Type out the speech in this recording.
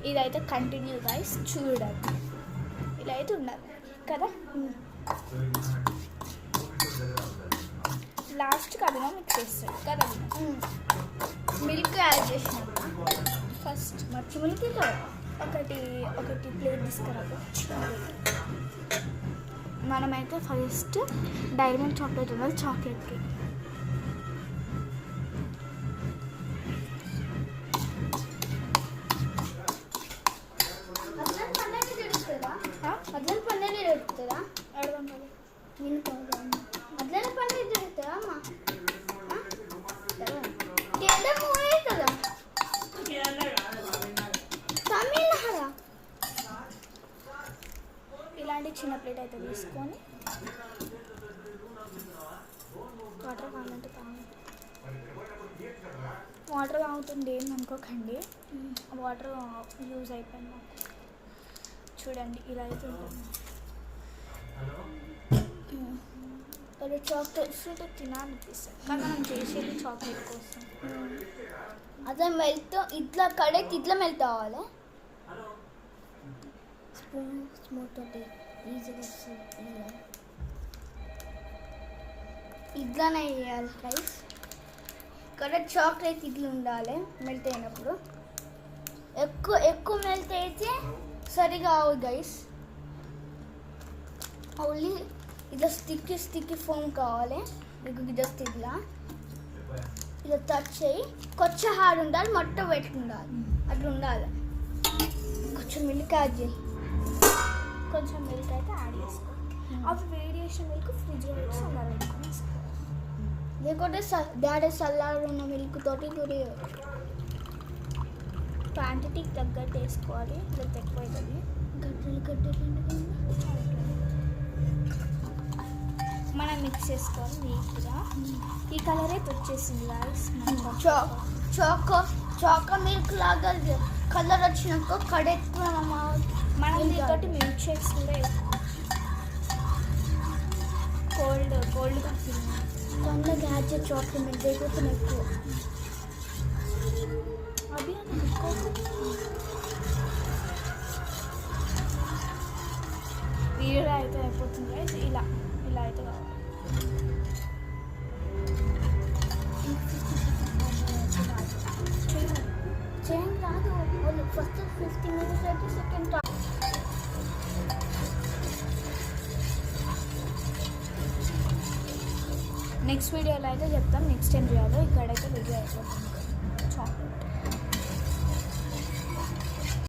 ఇదైతే continue guys చూడండి. ఇలా అయితే ఉండాలి కదా. లాస్ట్కి అభినో మిక్స్ చేస్తాడు కదా. మిల్క్ యాడ్ చేసినాం ఫస్ట్. మర్చి మిల్క్ కదా ఒకటి ప్లేట్ తీసుకురా. మనమైతే ఫస్ట్ డైరీ మిల్క్ చాక్లెట్ ఉండాలి. చాక్లెట్కి ఇలాంటి చిన్న ప్లేట్ అయితే తీసుకొని వాటర్ కావాలంటే వాటర్ తాగుతుంది ఏం అనుకోకండి. వాటర్ యూజ్ అయిపోయింది మాకు. చూడండి ఇలా అయితే ఉంటుంది. చాక్లెట్ స్వీట్ తినాలనిపిస్తుంది కానీ మనం చేసేది చాక్లెట్ కోసం. అదే మెల్ట్ ఇట్లా కడెక్కి ఇట్లా మెల్ట్ అవ్వాలి. స్పూన్ స్మూత్ తోటి ఈజీగా ఇట్లానే వేయాలి గైస్. ఇక్కడ చాక్లెట్ ఇట్లా ఉండాలి మెల్ట్ అయినప్పుడు. ఎక్కువ మెల్ట్ అయితే సరిగా అవు గైస్. ఓన్లీ ఇట్లా స్టిక్కీ ఫోమ్ కావాలి మీకు. జస్ట్ ఇలా టచ్ చేయి. కొంచెం హార్డ్ ఉండాలి, మొత్తం వెట్ ఉండాలి. అట్లా ఉండాలి. కొంచెం మిల్క్ యాడ్ చేయి. కొంచెం మిల్క్ అయితే యాడ్ చేసుకో. అవి వేరియేషన్ మిల్క్ ఫ్రిడ్జ్లో పెట్టి చల్లారనుకొని వేసుకో. లేకుంటే డాడీ చల్లారు ఉన్న మిల్క్ తోటి క్వాంటిటీకి తగ్గట్టు వేసుకోవాలి. లేకపోతే ఎక్కువ అవుతుంది. గడ్డలు మనం మిక్స్ చేసుకోవాలి నీట్గా. ఈ కలర్ అయితే వచ్చేసింది గాయ్స్. చాకో మిల్క్ లాగా కలర్ వచ్చినాక కడెక్కువ మనం దీంతో మిల్క్ షేక్స్ కూడా కోల్డ్గా తొందరగా గ్యాజెట్ చాక్లెట్ మిల్క్ అయిపోతుంది ఎక్కువ. అవి వీడియో అయితే అయిపోతుంది. ఇలా అయితే కావాలి. చేంజ్ రాదు. ఫస్ట్ 15 minutes అయితే సెకండ్. నెక్స్ట్ వీడియోలో అయితే చెప్తాం నెక్స్ట్ టైం చేయాలో. ఇక్కడైతే వీడియో అయిపోతుంది చాక్లెట్.